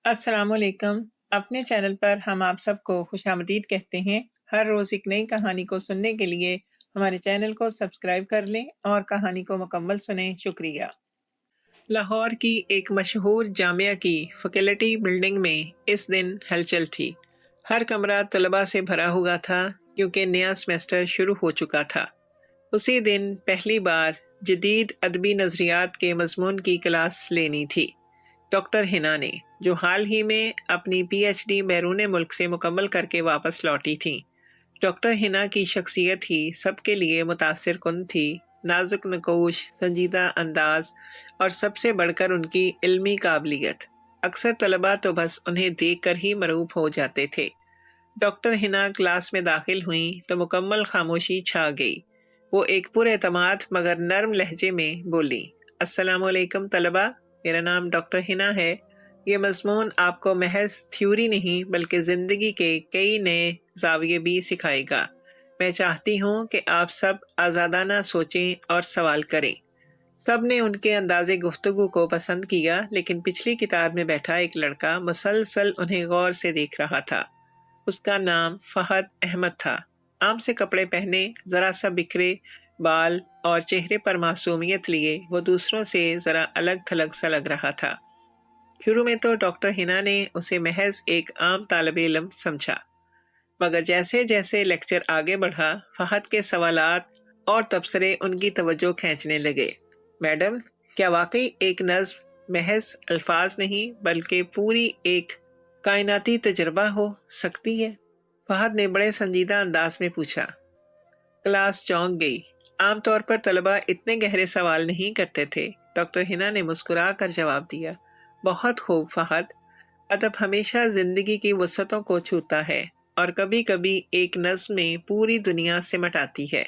السلام علیکم۔ اپنے چینل پر ہم آپ سب کو خوش آمدید کہتے ہیں۔ ہر روز ایک نئی کہانی کو سننے کے لیے ہمارے چینل کو سبسکرائب کر لیں اور کہانی کو مکمل سنیں۔ شکریہ۔ لاہور کی ایک مشہور جامعہ کی فیکلٹی بلڈنگ میں اس دن ہلچل تھی۔ ہر کمرہ طلباء سے بھرا ہوا تھا کیونکہ نیا سیمسٹر شروع ہو چکا تھا۔ اسی دن پہلی بار جدید ادبی نظریات کے مضمون کی کلاس لینی تھی۔ ڈاکٹر ہنا نے، جو حال ہی میں اپنی پی ایچ ڈی بیرون ملک سے مکمل کر کے واپس لوٹی تھیں۔ ڈاکٹر ہنا کی شخصیت ہی سب کے لیے متاثر کن تھی، نازک نقوش، سنجیدہ انداز اور سب سے بڑھ کر ان کی علمی قابلیت۔ اکثر طلباء تو بس انہیں دیکھ کر ہی مرعوب ہو جاتے تھے۔ ڈاکٹر ہنا کلاس میں داخل ہوئیں تو مکمل خاموشی چھا گئی۔ وہ ایک پر اعتماد مگر نرم لہجے میں بولی، السلام علیکم طلباء، میرا نام ڈاکٹر ہنا ہے۔ یہ مضمون آپ کو محض تھیوری نہیں بلکہ زندگی کے کئی نئے زاویے بھی سکھائے گا۔ میں چاہتی ہوں کہ آپ سب آزادانہ سوچیں اور سوال کریں۔ سب نے ان کے انداز گفتگو کو پسند کیا، لیکن پچھلی کتاب میں بیٹھا ایک لڑکا مسلسل انہیں غور سے دیکھ رہا تھا۔ اس کا نام فہد احمد تھا۔ عام سے کپڑے پہنے، ذرا سا بکھرے بال اور چہرے پر معصومیت لیے وہ دوسروں سے ذرا الگ تھلگ سا لگ رہا تھا۔ شروع میں تو ڈاکٹر ہنا نے اسے محض ایک عام طالب علم سمجھا، مگر جیسے جیسے لیکچر آگے بڑھا، فہد کے سوالات اور تبصرے ان کی توجہ کھینچنے لگے۔ میڈم، کیا واقعی ایک نظم محض الفاظ نہیں بلکہ پوری ایک کائناتی تجربہ ہو سکتی ہے؟ فہد نے بڑے سنجیدہ انداز میں پوچھا۔ کلاس چونک گئی۔ عام طور پر طلباء اتنے گہرے سوال نہیں کرتے تھے۔ ڈاکٹر ہنا نے مسکرا کر جواب دیا، بہت خوب فہد، ادب ہمیشہ زندگی کی وسعتوں کو چھوتا ہے اور کبھی کبھی ایک نظم میں پوری دنیا سمٹ آتی ہے۔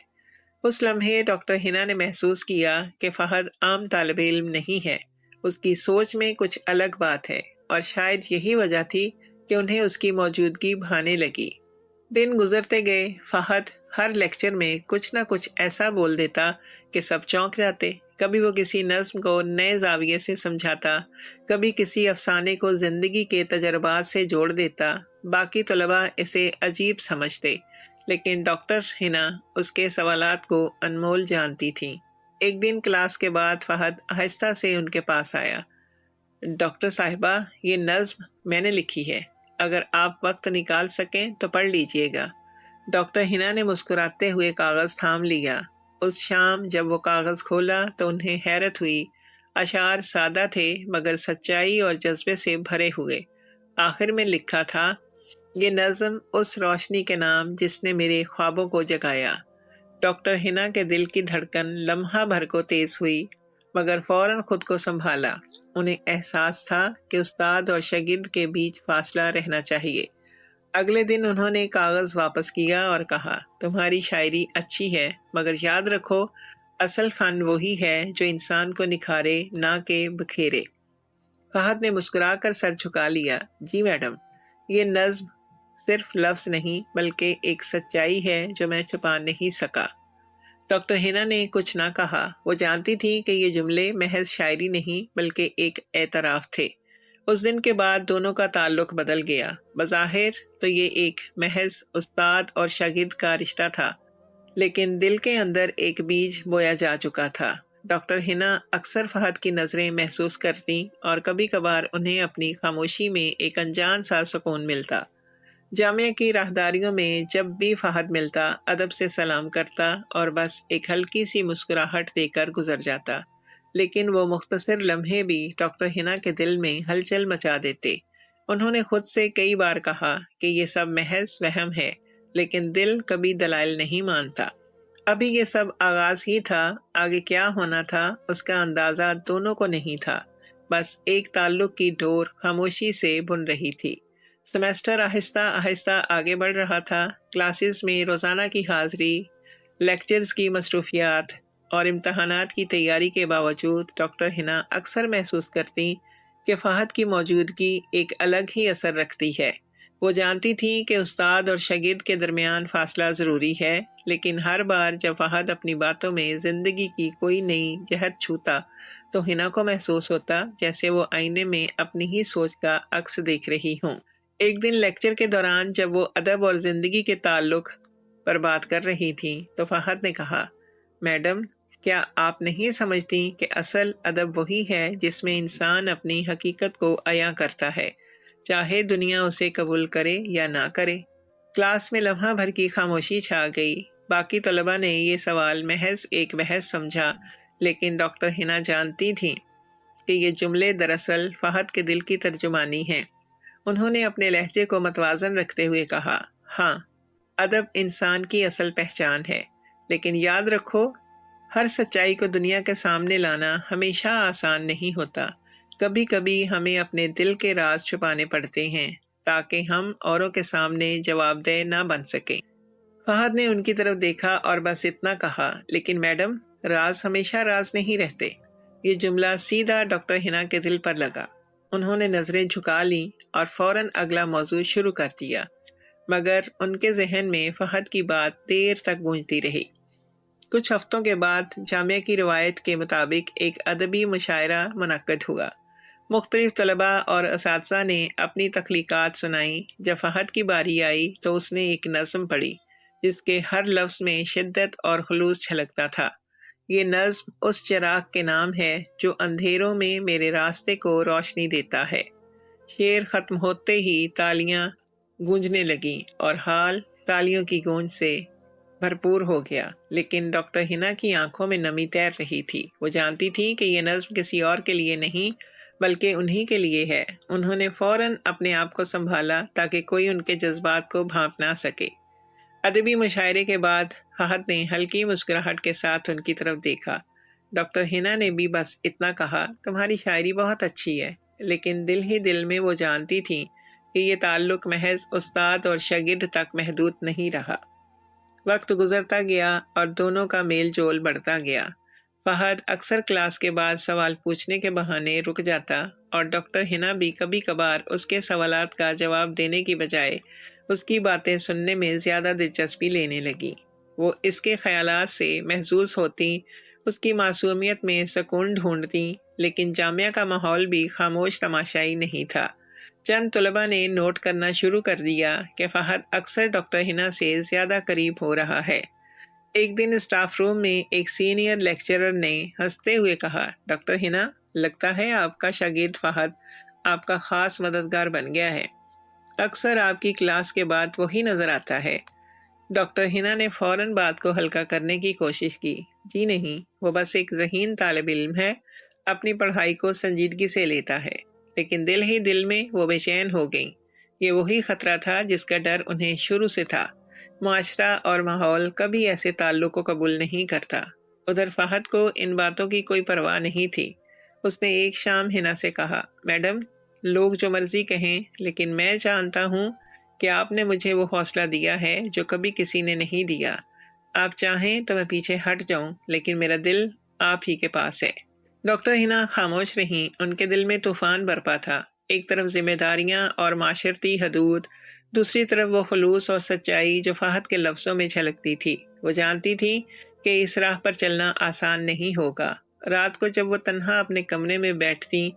اس لمحے ڈاکٹر ہنا نے محسوس کیا کہ فہد عام طالب علم نہیں ہے، اس کی سوچ میں کچھ الگ بات ہے، اور شاید یہی وجہ تھی کہ انہیں اس کی موجودگی بھانے لگی۔ دن گزرتے گئے، فہد ہر لیکچر میں کچھ نہ کچھ ایسا بول دیتا کہ سب چونک جاتے۔ کبھی وہ کسی نظم کو نئے زاویے سے سمجھاتا، کبھی کسی افسانے کو زندگی کے تجربات سے جوڑ دیتا۔ باقی طلباء اسے عجیب سمجھتے، لیکن ڈاکٹر ہنا اس کے سوالات کو انمول جانتی تھیں۔ ایک دن کلاس کے بعد فہد آہستہ سے ان کے پاس آیا۔ ڈاکٹر صاحبہ، یہ نظم میں نے لکھی ہے، اگر آپ وقت نکال سکیں تو پڑھ لیجئے گا۔ ڈاکٹر ہنا نے مسکراتے ہوئے کاغذ تھام لیا۔ اس شام جب وہ کاغذ کھولا تو انہیں حیرت ہوئی۔ اشعار سادہ تھے مگر سچائی اور جذبے سے بھرے ہوئے۔ آخر میں لکھا تھا، یہ نظم اس روشنی کے نام جس نے میرے خوابوں کو جگایا۔ ڈاکٹر ہنا کے دل کی دھڑکن لمحہ بھر کو تیز ہوئی، مگر فوراً خود کو سنبھالا۔ انہیں احساس تھا کہ استاد اور شاگرد کے بیچ فاصلہ رہنا چاہیے۔ اگلے دن انہوں نے کاغذ واپس کیا اور کہا، تمہاری شاعری اچھی ہے، مگر یاد رکھو اصل فن وہی ہے جو انسان کو نکھارے نہ کہ بکھیرے۔ فہد نے مسکرا کر سر جھکا لیا، جی میڈم، یہ نظم صرف لفظ نہیں بلکہ ایک سچائی ہے جو میں چھپا نہیں سکا۔ ڈاکٹر ہنا نے کچھ نہ کہا۔ وہ جانتی تھی کہ یہ جملے محض شاعری نہیں بلکہ ایک اعتراف تھے۔ اس دن کے بعد دونوں کا تعلق بدل گیا۔ بظاہر تو یہ ایک محض استاد اور شاگرد کا رشتہ تھا، لیکن دل کے اندر ایک بیج بویا جا چکا تھا۔ ڈاکٹر ہنا اکثر فہد کی نظریں محسوس کرتی اور کبھی کبھار انہیں اپنی خاموشی میں ایک انجان سا سکون ملتا۔ جامعہ کی راہداریوں میں جب بھی فہد ملتا، ادب سے سلام کرتا اور بس ایک ہلکی سی مسکراہٹ دے کر گزر جاتا، لیکن وہ مختصر لمحے بھی ڈاکٹر ہنا کے دل میں ہلچل مچا دیتے۔ انہوں نے خود سے کئی بار کہا کہ یہ سب محض وہم ہے، لیکن دل کبھی دلائل نہیں مانتا۔ ابھی یہ سب آغاز ہی تھا، آگے کیا ہونا تھا اس کا اندازہ دونوں کو نہیں تھا۔ بس ایک تعلق کی ڈور خاموشی سے بن رہی تھی۔ سیمسٹر آہستہ آہستہ آگے بڑھ رہا تھا۔ کلاسز میں روزانہ کی حاضری، لیکچرز کی مصروفیات اور امتحانات کی تیاری کے باوجود ڈاکٹر ہنا اکثر محسوس کرتی کہ فہد کی موجودگی ایک الگ ہی اثر رکھتی ہے۔ وہ جانتی تھی کہ استاد اور شاگرد کے درمیان فاصلہ ضروری ہے، لیکن ہر بار جب فہد اپنی باتوں میں زندگی کی کوئی نئی جہت چھوتا تو ہنا کو محسوس ہوتا جیسے وہ آئینے میں اپنی ہی سوچ کا عکس دیکھ رہی ہوں۔ ایک دن لیکچر کے دوران جب وہ ادب اور زندگی کے تعلق پر بات کر رہی تھی تو فہد نے کہا، میڈم، کیا آپ نہیں سمجھتی کہ اصل ادب وہی ہے جس میں انسان اپنی حقیقت کو عیاں کرتا ہے، چاہے دنیا اسے قبول کرے یا نہ کرے؟ کلاس میں لمحہ بھر کی خاموشی چھا گئی۔ باقی طلبہ نے یہ سوال محض ایک بحث سمجھا، لیکن ڈاکٹر ہنا جانتی تھیں کہ یہ جملے دراصل فہد کے دل کی ترجمانی ہیں۔ انہوں نے اپنے لہجے کو متوازن رکھتے ہوئے کہا، ہاں، ادب انسان کی اصل پہچان ہے، لیکن یاد رکھو، ہر سچائی کو دنیا کے سامنے لانا ہمیشہ آسان نہیں ہوتا۔ کبھی کبھی ہمیں اپنے دل کے راز چھپانے پڑتے ہیں تاکہ ہم اوروں کے سامنے جواب دہ نہ بن سکیں۔ فہد نے ان کی طرف دیکھا اور بس اتنا کہا، لیکن میڈم، راز ہمیشہ راز نہیں رہتے۔ یہ جملہ سیدھا ڈاکٹر ہنا کے دل پر لگا۔ انہوں نے نظریں جھکا لیں اور فوراً اگلا موضوع شروع کر دیا، مگر ان کے ذہن میں فہد کی بات دیر تک گونجتی رہی۔ کچھ ہفتوں کے بعد جامعہ کی روایت کے مطابق ایک ادبی مشاعرہ منعقد ہوا۔ مختلف طلباء اور اساتذہ نے اپنی تخلیقات سنائیں۔ جب فہد کی باری آئی تو اس نے ایک نظم پڑھی جس کے ہر لفظ میں شدت اور خلوص چھلکتا تھا۔ یہ نظم اس چراغ کے نام ہے جو اندھیروں میں میرے راستے کو روشنی دیتا ہے۔ شعر ختم ہوتے ہی تالیاں گونجنے لگیں اور حال تالیوں کی گونج سے بھرپور ہو گیا، لیکن ڈاکٹر ہنا کی آنکھوں میں نمی تیر رہی تھی۔ وہ جانتی تھی کہ یہ نظم کسی اور کے لیے نہیں بلکہ انہی کے لیے ہے۔ انہوں نے فوراً اپنے آپ کو سنبھالا تاکہ کوئی ان کے جذبات کو بھانپ نہ سکے۔ ادبی مشاعرے کے بعد فہد نے ہلکی مسکراہٹ کے ساتھ ان کی طرف دیکھا۔ ڈاکٹر ہنا نے بھی بس اتنا کہا، تمہاری شاعری بہت اچھی ہے، لیکن دل ہی دل میں وہ جانتی تھی کہ یہ تعلق محض استاد اور شاگرد تک محدود نہیں رہا۔ وقت گزرتا گیا اور دونوں کا میل جول بڑھتا گیا۔ فہد اکثر کلاس کے بعد سوال پوچھنے کے بہانے رک جاتا اور ڈاکٹر ہنا بھی کبھی کبھار اس کے سوالات کا جواب دینے کی بجائے اس کی باتیں سننے میں زیادہ دلچسپی لینے لگی۔ وہ اس کے خیالات سے محظوظ ہوتی، اس کی معصومیت میں سکون ڈھونڈتی، لیکن جامعہ کا ماحول بھی خاموش تماشائی نہیں تھا۔ چند طلباء نے نوٹ کرنا شروع کر دیا کہ فہد اکثر ڈاکٹر ہنا سے زیادہ قریب ہو رہا ہے۔ ایک دن اسٹاف روم میں ایک سینئر لیکچرر نے ہنستے ہوئے کہا، ڈاکٹر ہنا، لگتا ہے آپ کا شاگرد فہد آپ کا خاص مددگار بن گیا ہے۔ اکثر آپ کی کلاس کے بعد وہی نظر آتا ہے۔ ڈاکٹر ہنا نے فوراً بات کو ہلکا کرنے کی کوشش کی، جی نہیں، وہ بس ایک ذہین طالب علم ہے، اپنی پڑھائی کو سنجیدگی سے لیتا ہے، لیکن دل ہی دل میں وہ بے چین ہو گئیں۔ یہ وہی خطرہ تھا جس کا ڈر انہیں شروع سے تھا۔ معاشرہ اور ماحول کبھی ایسے تعلق کو قبول نہیں کرتا۔ ادھر فہد کو ان باتوں کی کوئی پرواہ نہیں تھی۔ اس نے ایک شام ہنا سے کہا، میڈم، لوگ جو مرضی کہیں، لیکن میں جانتا ہوں کہ آپ نے مجھے وہ حوصلہ دیا ہے جو کبھی کسی نے نہیں دیا۔ آپ چاہیں تو میں پیچھے ہٹ جاؤں، لیکن میرا دل آپ ہی کے پاس ہے۔ ڈاکٹر ہنا خاموش رہیں۔ ان کے دل میں طوفان برپا تھا۔ ایک طرف ذمہ داریاں اور معاشرتی حدود، دوسری طرف وہ خلوص اور سچائی جو فہد کے لفظوں میں چھلکتی تھی۔ وہ جانتی تھی کہ اس راہ پر چلنا آسان نہیں ہوگا۔ رات کو جب وہ تنہا اپنے کمرے میں بیٹھتی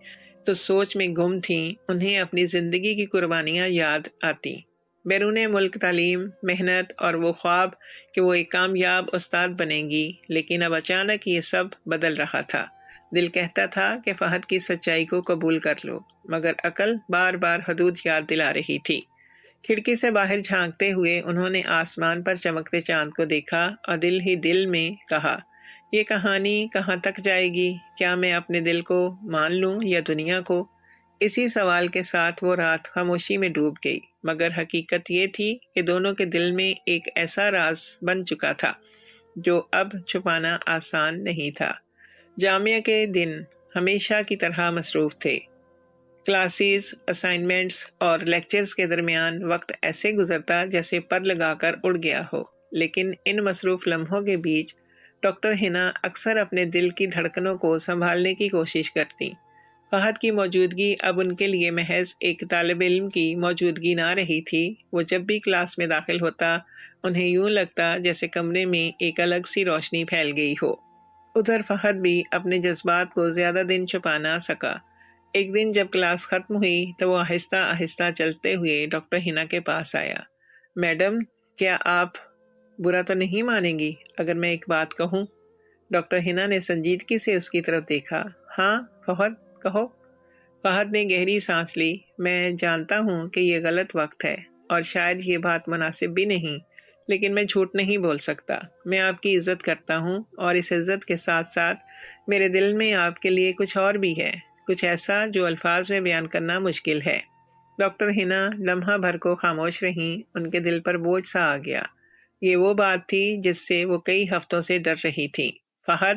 تو سوچ میں گم تھیں، انہیں اپنی زندگی کی قربانیاں یاد آتی۔ بیرون ملک تعلیم، محنت اور وہ خواب کہ وہ ایک کامیاب استاد بنے گی، لیکن اب اچانک یہ سب بدل رہا تھا۔ دل کہتا تھا کہ فہد کی سچائی کو قبول کر لو، مگر عقل بار بار حدود یاد دلا رہی تھی۔ کھڑکی سے باہر جھانکتے ہوئے انہوں نے آسمان پر چمکتے چاند کو دیکھا اور دل ہی دل میں کہا، یہ کہانی کہاں تک جائے گی؟ کیا میں اپنے دل کو مان لوں یا دنیا کو؟ اسی سوال کے ساتھ وہ رات خاموشی میں ڈوب گئی، مگر حقیقت یہ تھی کہ دونوں کے دل میں ایک ایسا راز بن چکا تھا جو اب چھپانا آسان نہیں تھا۔ جامعہ کے دن ہمیشہ کی طرح مصروف تھے۔ کلاسز، اسائنمنٹس اور لیکچرز کے درمیان وقت ایسے گزرتا جیسے پر لگا کر اڑ گیا ہو، لیکن ان مصروف لمحوں کے بیچ ڈاکٹر ہنا اکثر اپنے دل کی دھڑکنوں کو سنبھالنے کی کوشش کرتی۔ فہد کی موجودگی اب ان کے لیے محض ایک طالب علم کی موجودگی نہ رہی تھی۔ وہ جب بھی کلاس میں داخل ہوتا، انہیں یوں لگتا جیسے کمرے میں ایک الگ سی روشنی پھیل گئی ہو۔ ادھر فہد بھی اپنے جذبات کو زیادہ دن چھپا نہ سکا۔ ایک دن جب کلاس ختم ہوئی تو وہ آہستہ آہستہ چلتے ہوئے ڈاکٹر ہنا کے پاس آیا۔ میڈم، کیا آپ برا تو نہیں مانیں گی اگر میں ایک بات کہوں؟ ڈاکٹر ہنا نے سنجیدگی سے اس کی طرف دیکھا۔ ہاں فہد، کہو۔ فہد نے گہری سانس لی۔ میں جانتا ہوں کہ یہ غلط وقت ہے اور شاید یہ بات مناسب بھی نہیں، لیکن میں جھوٹ نہیں بول سکتا۔ میں آپ کی عزت کرتا ہوں اور اس عزت کے ساتھ ساتھ میرے دل میں آپ کے لیے کچھ اور بھی ہے، کچھ ایسا جو الفاظ میں بیان کرنا مشکل ہے۔ ڈاکٹر ہنا لمحہ بھر کو خاموش رہیں۔ ان کے دل پر بوجھ سا آ گیا۔ یہ وہ بات تھی جس سے وہ کئی ہفتوں سے ڈر رہی تھی۔ فہد،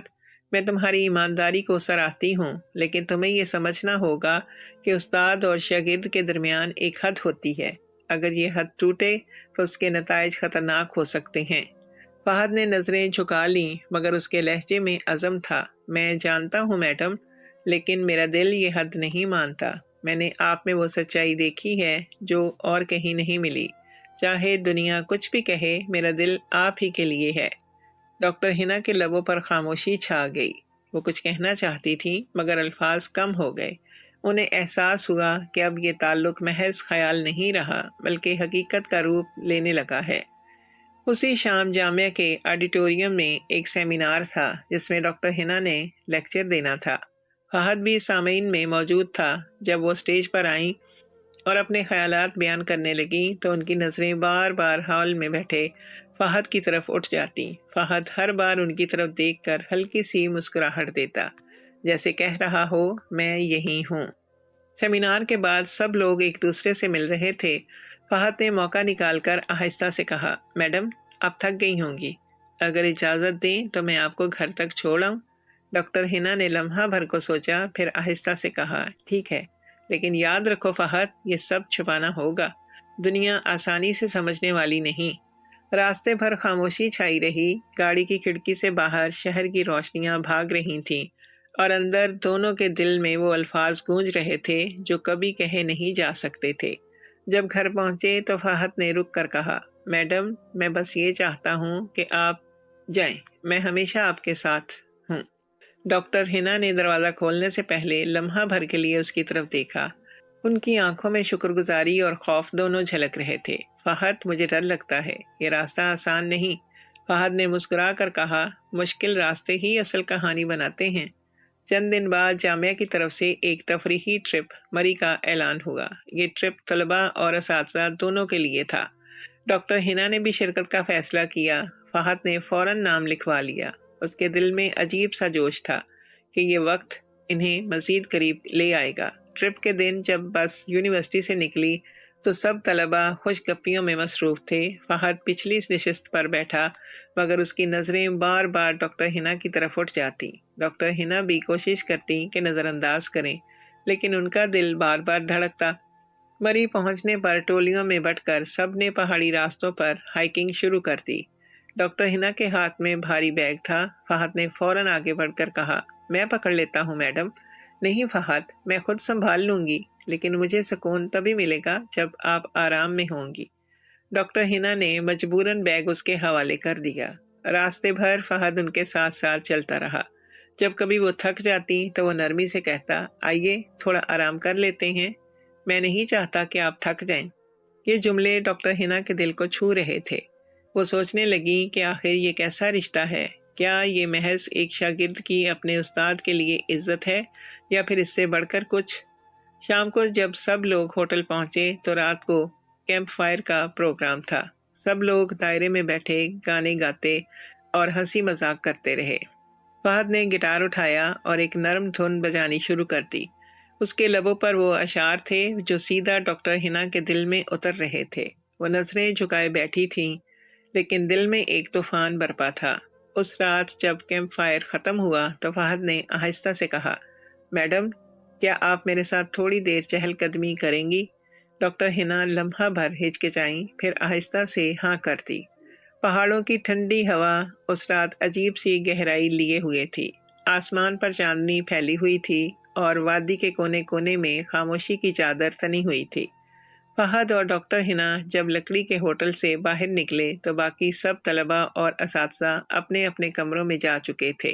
میں تمہاری ایمانداری کو سراہتی ہوں، لیکن تمہیں یہ سمجھنا ہوگا کہ استاد اور شاگرد کے درمیان ایک حد ہوتی ہے۔ اگر یہ حد ٹوٹے تو اس کے نتائج خطرناک ہو سکتے ہیں۔ فہد نے نظریں جھکا لیں مگر اس کے لہجے میں عزم تھا۔ میں جانتا ہوں میڈم، لیکن میرا دل یہ حد نہیں مانتا۔ میں نے آپ میں وہ سچائی دیکھی ہے جو اور کہیں نہیں ملی۔ چاہے دنیا کچھ بھی کہے، میرا دل آپ ہی کے لیے ہے۔ ڈاکٹر ہنا کے لبوں پر خاموشی چھا گئی۔ وہ کچھ کہنا چاہتی تھی مگر الفاظ کم ہو گئے۔ انہیں احساس ہوا کہ اب یہ تعلق محض خیال نہیں رہا بلکہ حقیقت کا روپ لینے لگا ہے۔ اسی شام جامعہ کے آڈیٹوریم میں ایک سیمینار تھا جس میں ڈاکٹر ہنا نے لیکچر دینا تھا۔ فہد بھی سامعین میں موجود تھا۔ جب وہ اسٹیج پر آئیں اور اپنے خیالات بیان کرنے لگیں تو ان کی نظریں بار بار ہال میں بیٹھے فہد کی طرف اٹھ جاتی۔ فہد ہر بار ان کی طرف دیکھ کر ہلکی سی مسکراہٹ دیتا، جیسے کہہ رہا ہو میں یہی ہوں۔ سیمینار کے بعد سب لوگ ایک دوسرے سے مل رہے تھے۔ فہد نے موقع نکال کر آہستہ سے کہا، میڈم آپ تھک گئی ہوں گی، اگر اجازت دیں تو میں آپ کو گھر تک چھوڑ آؤں؟ ڈاکٹر ہنا نے لمحہ بھر کو سوچا، پھر آہستہ سے کہا، ٹھیک ہے، لیکن یاد رکھو فہد، یہ سب چھپانا ہوگا۔ دنیا آسانی سے سمجھنے والی نہیں۔ راستے بھر خاموشی چھائی رہی۔ گاڑی کی کھڑکی سے باہر شہر کی روشنیاں بھاگ رہی تھیں اور اندر دونوں کے دل میں وہ الفاظ گونج رہے تھے جو کبھی کہے نہیں جا سکتے تھے۔ جب گھر پہنچے تو فہد نے رک کر کہا، میڈم میں بس یہ چاہتا ہوں کہ آپ جائیں، میں ہمیشہ آپ کے ساتھ ہوں۔ ڈاکٹر ہنا نے دروازہ کھولنے سے پہلے لمحہ بھر کے لیے اس کی طرف دیکھا۔ ان کی آنکھوں میں شکر گزاری اور خوف دونوں جھلک رہے تھے۔ فہد، مجھے ڈر لگتا ہے، یہ راستہ آسان نہیں۔ فہد نے مسکرا کر کہا، مشکل راستے ہی اصل کہانی بناتے ہیں۔ چند دن بعد جامعہ کی طرف سے ایک تفریحی ٹرپ مری کا اعلان ہوا۔ یہ ٹرپ طلباء اور اساتذہ دونوں کے لیے تھا۔ ڈاکٹر ہنا نے بھی شرکت کا فیصلہ کیا۔ فہد نے فوراً نام لکھوا لیا۔ اس کے دل میں عجیب سا جوش تھا کہ یہ وقت انہیں مزید قریب لے آئے گا۔ ٹرپ کے دن جب بس یونیورسٹی سے نکلی تو سب طلباء خوش گپیوں میں مصروف تھے۔ فہد پچھلی نشست پر بیٹھا مگر اس کی نظریں بار بار ڈاکٹر ہنا کی طرف اٹھ جاتی۔ ڈاکٹر ہنا بھی کوشش کرتی کہ نظر انداز کریں، لیکن ان کا دل بار بار دھڑکتا۔ مری پہنچنے پر ٹولیوں میں بٹ کر سب نے پہاڑی راستوں پر ہائیکنگ شروع کر دی۔ ڈاکٹر ہنا کے ہاتھ میں بھاری بیگ تھا۔ فہد نے فوراً آگے بڑھ کر کہا، میں پکڑ لیتا ہوں میڈم۔ نہیں فہد، میں خود سنبھال لوں گی، لیکن مجھے سکون تبھی ملے گا جب آپ آرام میں ہوں گی۔ ڈاکٹر ہنا نے مجبوراً بیگ اس کے حوالے کر دیا۔ راستے بھر فہد ان کے ساتھ ساتھ چلتا رہا۔ جب کبھی وہ تھک جاتی تو وہ نرمی سے کہتا، آئیے تھوڑا آرام کر لیتے ہیں، میں نہیں چاہتا کہ آپ تھک جائیں۔ یہ جملے ڈاکٹر ہنا کے دل کو چھو رہے تھے۔ وہ سوچنے لگی کہ آخر یہ کیسا رشتہ ہے؟ کیا یہ محض ایک شاگرد کی اپنے استاد کے لیے عزت ہے یا پھر اس سے بڑھ کر کچھ؟ شام کو جب سب لوگ ہوٹل پہنچے تو رات کو کیمپ فائر کا پروگرام تھا۔ سب لوگ دائرے میں بیٹھے گانے گاتے اور ہنسی مذاق کرتے رہے۔ فہد نے گٹار اٹھایا اور ایک نرم دھن بجانی شروع کر دی۔ اس کے لبوں پر وہ اشعار تھے جو سیدھا ڈاکٹر ہنا کے دل میں اتر رہے تھے۔ وہ نظریں جھکائے بیٹھی تھیں لیکن دل میں ایک طوفان برپا تھا۔ اس رات جب کیمپ فائر ختم ہوا تو فہد نے آہستہ سے کہا، میڈم کیا آپ میرے ساتھ تھوڑی دیر چہل قدمی کریں گی؟ ڈاکٹر ہنا لمحہ بھر ہچکچائیں، پھر آہستہ سے ہاں کر دی۔ پہاڑوں کی ٹھنڈی ہوا اس رات عجیب سی گہرائی لیے ہوئے تھی۔ آسمان پر چاندنی پھیلی ہوئی تھی اور وادی کے کونے کونے میں خاموشی کی چادر تنی ہوئی تھی۔ فہد اور ڈاکٹر ہنا جب لکڑی کے ہوٹل سے باہر نکلے تو باقی سب طلباء اور اساتذہ اپنے اپنے کمروں میں جا چکے تھے۔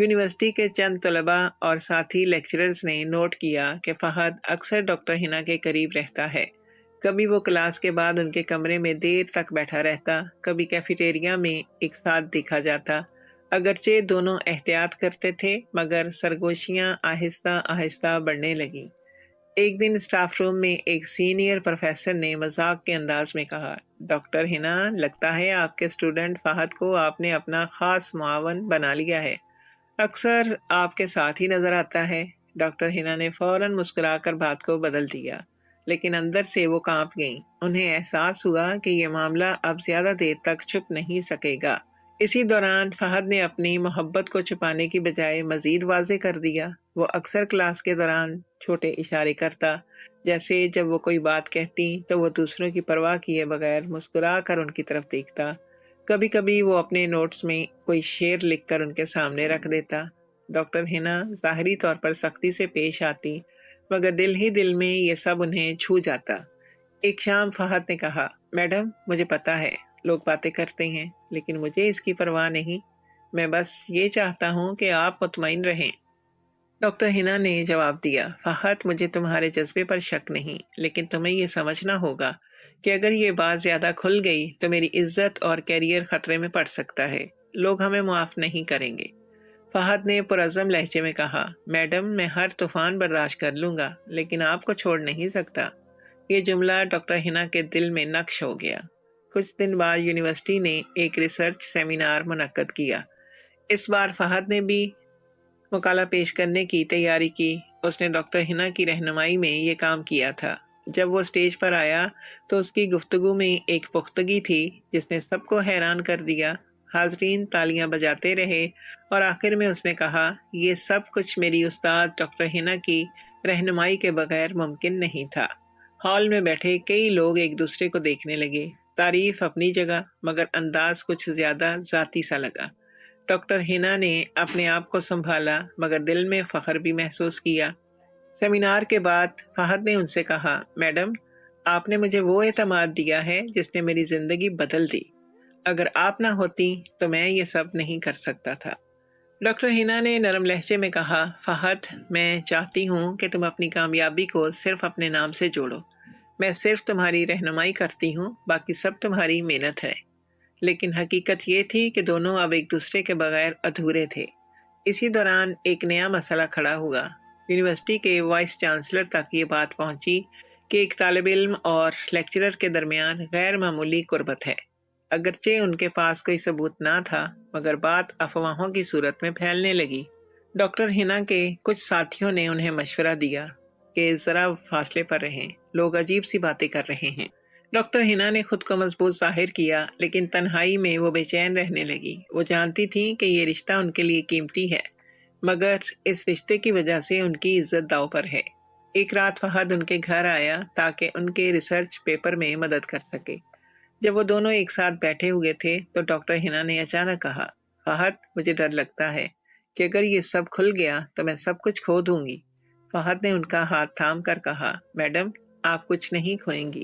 یونیورسٹی کے چند طلباء اور ساتھی لیکچررز نے نوٹ کیا کہ فہد اکثر ڈاکٹر ہنا کے قریب رہتا ہے۔ کبھی وہ کلاس کے بعد ان کے کمرے میں دیر تک بیٹھا رہتا، کبھی کیفیٹیریا میں ایک ساتھ دیکھا جاتا۔ اگرچہ دونوں احتیاط کرتے تھے مگر سرگوشیاں آہستہ آہستہ بڑھنے لگیں۔ ایک دن اسٹاف روم میں ایک سینئر پروفیسر نے مذاق کے انداز میں کہا، ڈاکٹر ہنا، لگتا ہے آپ کے اسٹوڈنٹ فہد کو آپ نے اپنا خاص معاون بنا لیا ہے، اکثر آپ کے ساتھ ہی نظر آتا ہے۔ ڈاکٹر ہنا نے فوراً مسکرا کر بات کو بدل دیا، لیکن اندر سے وہ کانپ گئیں۔ انہیں احساس ہوا کہ یہ معاملہ اب زیادہ دیر تک چھپ نہیں سکے گا۔ اسی دوران فہد نے اپنی محبت کو چھپانے کی بجائے مزید واضح کر دیا۔ وہ اکثر کلاس کے دوران چھوٹے اشارے کرتا، جیسے جب وہ کوئی بات کہتی تو وہ دوسروں کی پرواہ کیے بغیر مسکرا کر ان کی طرف دیکھتا۔ کبھی کبھی وہ اپنے نوٹس میں کوئی شعر لکھ کر ان کے سامنے رکھ دیتا۔ ڈاکٹر ہنا ظاہری طور پر سختی سے پیش آتی مگر دل ہی دل میں یہ سب انہیں چھو جاتا۔ ایک شام فہد نے کہا، میڈم مجھے پتا ہے لوگ باتیں کرتے ہیں لیکن مجھے اس کی پرواہ نہیں، میں بس یہ چاہتا ہوں کہ آپ مطمئن رہیں۔ ڈاکٹر ہنا نے جواب دیا، فہد مجھے تمہارے جذبے پر شک نہیں، لیکن تمہیں یہ سمجھنا ہوگا کہ اگر یہ بات زیادہ کھل گئی تو میری عزت اور کیریئر خطرے میں پڑ سکتا ہے، لوگ ہمیں معاف نہیں کریں گے۔ فہد نے پرعزم لہجے میں کہا، میڈم میں ہر طوفان برداشت کر لوں گا لیکن آپ کو چھوڑ نہیں سکتا۔ یہ جملہ ڈاکٹر ہنا کے دل میں نقش ہو گیا۔ کچھ دن بعد یونیورسٹی نے ایک ریسرچ سیمینار منعقد کیا۔ اس بار فہد نے بھی مقالہ پیش کرنے کی تیاری کی۔ اس نے ڈاکٹر ہنا کی رہنمائی میں یہ کام کیا تھا۔ جب وہ اسٹیج پر آیا تو اس کی گفتگو میں ایک پختگی تھی جس نے سب کو حیران کر دیا۔ حاضرین تالیاں بجاتے رہے اور آخر میں اس نے کہا، یہ سب کچھ میری استاد ڈاکٹر ہنا کی رہنمائی کے بغیر ممکن نہیں تھا۔ ہال میں بیٹھے کئی لوگ ایک دوسرے کو دیکھنے لگے۔ تعریف اپنی جگہ مگر انداز کچھ زیادہ ذاتی سا لگا۔ ڈاکٹر ہنا نے اپنے آپ کو سنبھالا مگر دل میں فخر بھی محسوس کیا۔ سیمینار کے بعد فہد نے ان سے کہا، میڈم آپ نے مجھے وہ اعتماد دیا ہے جس نے میری زندگی بدل دی، اگر آپ نہ ہوتی تو میں یہ سب نہیں کر سکتا تھا۔ ڈاکٹر ہنا نے نرم لہجے میں کہا، فہد میں چاہتی ہوں کہ تم اپنی کامیابی کو صرف اپنے نام سے جوڑو، میں صرف تمہاری رہنمائی کرتی ہوں، باقی سب تمہاری محنت ہے۔ لیکن حقیقت یہ تھی کہ دونوں اب ایک دوسرے کے بغیر ادھورے تھے۔ اسی دوران ایک نیا مسئلہ کھڑا ہوا۔ یونیورسٹی کے وائس چانسلر تک یہ بات پہنچی کہ ایک طالب علم اور لیکچرر کے درمیان غیر معمولی قربت ہے۔ اگرچہ ان کے پاس کوئی ثبوت نہ تھا مگر بات افواہوں کی صورت میں پھیلنے لگی۔ ڈاکٹر ہنا کے کچھ ساتھیوں نے انہیں مشورہ دیا کہ ذرا فاصلے پر رہیں، لوگ عجیب سی باتیں کر رہے ہیں۔ ڈاکٹر ہنا نے خود کو مضبوط ظاہر کیا لیکن تنہائی میں وہ بے چین رہنے لگی۔ وہ جانتی تھی کہ یہ رشتہ ان کے لیے قیمتی ہے مگر اس رشتے کی وجہ سے ان کی عزت داؤ پر ہے۔ ایک رات فہد ان کے گھر آیا تاکہ ان کے ریسرچ پیپر میں مدد کر سکے۔ جب وہ دونوں ایک ساتھ بیٹھے ہوئے تھے تو ڈاکٹر ہنا نے اچانک کہا، فہد مجھے ڈر لگتا ہے کہ اگر یہ سب کھل گیا تو میں سب کچھ کھو دوں گی۔ فہد نے ان کا ہاتھ تھام کر کہا، میڈم آپ کچھ نہیں کھوئیں گی،